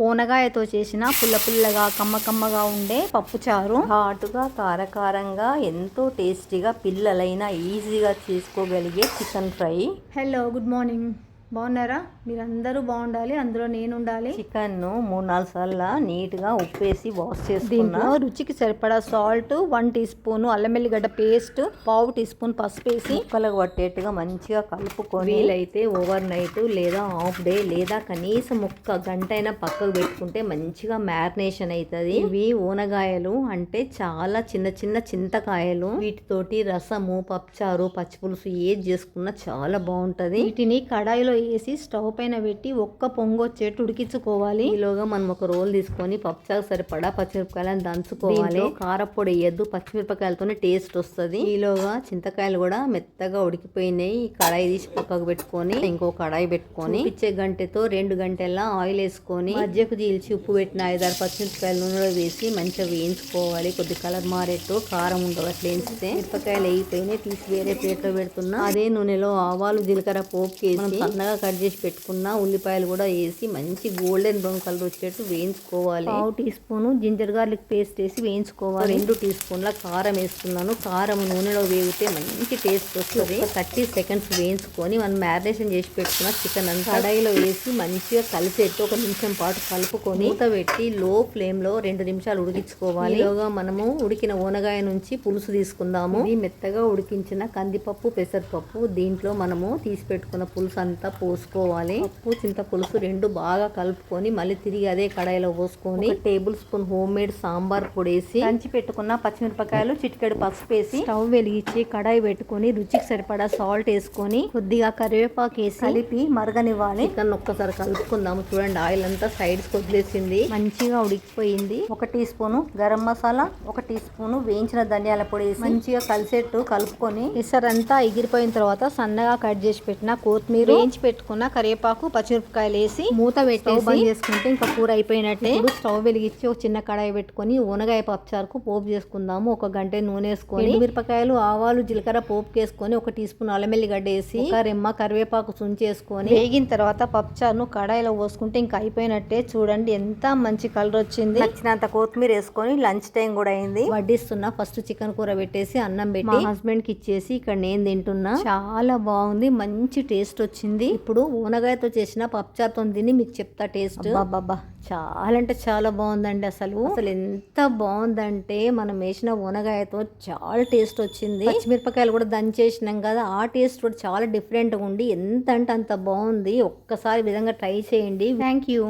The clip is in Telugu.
ఓనగాయతో చేసిన పుల్ల పుల్లగా కమ్మగా ఉండే పప్పుచారు, ఘాటుగా కారకారంగా ఎంతో టేస్టీగా పిల్లలైనా ఈజీగా చేసుకోగలిగే chicken fry. Hello, good morning. బాగున్నారా? మీరందరూ బాగుండాలి, అందులో నేను ఉండాలి. చికెన్ను 3-4 సార్లు నీట్గా ఉప్పేసి వాష్ చేసుకున్నా. దీంట్లో రుచికి సరిపడా సాల్ట్, 1 టీ స్పూన్ అల్లం వెల్లిగడ్డ పేస్ట్, 1/2 టీ స్పూన్ పసుపు వేసి ముక్కలకు పట్టేట్టుగా మంచిగా కలుపుకొని, వీలైతే ఓవర్ నైట్ లేదా హాఫ్ డే లేదా కనీసం ఒక్క గంట అయినా పక్కకు పెట్టుకుంటే మంచిగా మ్యారినేషన్ అవుతుంది. ఇవి ఓనగాయలు అంటే చాలా చిన్న చిన్న చింతకాయలు. వీటితోటి రసము, పప్పుచారు, పచ్చిపులుసు ఏది చేసుకున్నా చాలా బాగుంటది. వీటిని కడాయిలో వేసి స్టవ్ పైన పెట్టి ఒక్క పొంగు వచ్చేట్టు ఉడికించుకోవాలి. ఈలోగా మనం ఒక రోల్ తీసుకొని పప్పుచారు సరిపడా పచ్చిమిరపకాయలను దంచుకోవాలి. కారపొడి వేయద్దు, పచ్చిమిరపకాయలతోనే టేస్ట్ వస్తుంది. ఈలోగా చింతకాయలు కూడా మెత్తగా ఉడికిపోయినాయి. కడాయి తీసి పక్కకు పెట్టుకొని ఇంకో కడాయి పెట్టుకొని పిచ్చే గంటెతో 2 గంటల ఆయిల్ వేసుకొని మధ్యకు చీల్చి ఉప్పు పెట్టిన 5-6 పచ్చిమిరపకాయలు నూనెలో వేసి మంచిగా వేయించుకోవాలి. కొద్ది కలర్ మారేట్టు కారం ఉండవు. అట్లా వేస్తే మిరపకాయలు వేగిపోయినాయి, తీసి వేరే ప్లేట్లో పెడుతున్నా. అదే నూనెలో ఆవాలు, జీలకర్ర పోపు వేసి సన్నగా కట్ చేసి పెట్టుకున్న ఉల్లిపాయలు కూడా వేసి మంచి గోల్డెన్ బ్రౌన్ కలర్ వచ్చేట్టు వేయించుకోవాలి. 1/2 teaspoon ginger garlic paste వేసి వేయించుకోవాలి. 2 టీ స్పూన్ల కారం వేస్తున్నాను. కారం నూనెలో వేగితే మంచి టేస్ట్ వస్తుంది. 30 సెకండ్స్ వేయించుకొని మనం మ్యారినేషన్ చేసి పెట్టుకున్న చికెన్ అంతా కడాయిలో వేసి మంచిగా కలిసేట్టు 1 నిమిషం పాటు కలుపుకొని మూత పెట్టి లో ఫ్లేమ్ లో 2 నిమిషాలు ఉడికించుకోవాలి. ఈలోగా మనము ఉడికిన ఓనగాయ నుంచి పులుసు తీసుకుందాము. ఇది మెత్తగా ఉడికించిన కందిపప్పు, పెసరపప్పు. దీంట్లో మనము తీసి పెట్టుకున్న పులుసు అంతా పోసుకోవాలి. పప్పు, చింత పులుసు 2 బాగా కలుపుకొని మళ్ళీ తిరిగి అదే కడాయిలో పోసుకొని 1 table spoon home made sambar పొడి వేసి దంచి పెట్టుకున్న పచ్చిమిరపకాయలు, చిటికెడు పసుపు వేసి స్టవ్ వెలిగించి కడాయి పెట్టుకొని రుచికి సరిపడా సాల్ట్ వేసుకొని కొద్దిగా కరివేపాకు వేసి కలిపి మరగనివ్వాలి. చికెన్ ఒక్కసారి కలుపుకుందాము. చూడండి, ఆయిల్ అంతా సైడ్స్ వదిలేసింది, మంచిగా ఉడికిపోయింది. 1 teaspoon garam masala, 1 teaspoon వేయించిన ధనియాల పొడి వేసి మంచిగా కలిసేట్టు కలుపుకొని ఇసరంతా ఎగిరిపోయిన తర్వాత సన్నగా కట్ చేసి పెట్టిన కొత్తిమీర, వేయించి పెట్టుకున్న కరివేపాకు, పచ్చిమిరపకాయలు వేసి మూత పెట్టేసి బంద్ చేసుకుంటే ఇంకా కూర అయిపోయినట్టే. ఇప్పుడు స్టవ్ వెలిగించి ఒక చిన్న కడాయి పెట్టుకొని ఓనగాయ పప్పుచారుకు పోపు చేసుకుందాము. 1 గంట నూనె వేసుకొని మిరపకాయలు, ఆవాలు, జీలకర్ర పోపు వేసుకొని 1 టీ స్పూన్ అల్లం వెల్లిగడ్డ వేసి 1 రెమ్మ కరివేపాకు చుంచేసుకొని వేగిన తర్వాత పప్పుచారును కడాయిలో పోసుకుంటే ఇంకా అయిపోయినట్టే. చూడండి ఎంత మంచి కలర్ వచ్చింది. నచ్చినంత కొత్తిమీర వేసుకొని లంచ్ టైం కూడా అయింది. వడ్డిస్తున్నా. ఫస్ట్ చికెన్ కూర పెట్టేసి అన్నం పెట్టి మా హస్బెండ్ కి ఇచ్చేసి ఇక్కడ నేను తింటున్నా. చాలా బాగుంది, మంచి టేస్ట్ వచ్చింది. ఇప్పుడు ఓనగాయతో చేసిన పప్పుచారుతో తిని మీకు చెప్తా టేస్ట్. బాబా, చాలా అంటే చాలా బాగుందండి. అసలు ఎంత బాగుందంటే మనం వేసిన ఓనగాయతో చాలా టేస్ట్ వచ్చింది. పచ్చిమిరపకాయలు కూడా దంచేసినాం కదా, ఆ టేస్ట్ కూడా చాలా డిఫరెంట్గా ఉండి ఎంత అంటే అంత బాగుంది. ఒక్కసారి విధంగా ట్రై చేయండి. Thank you.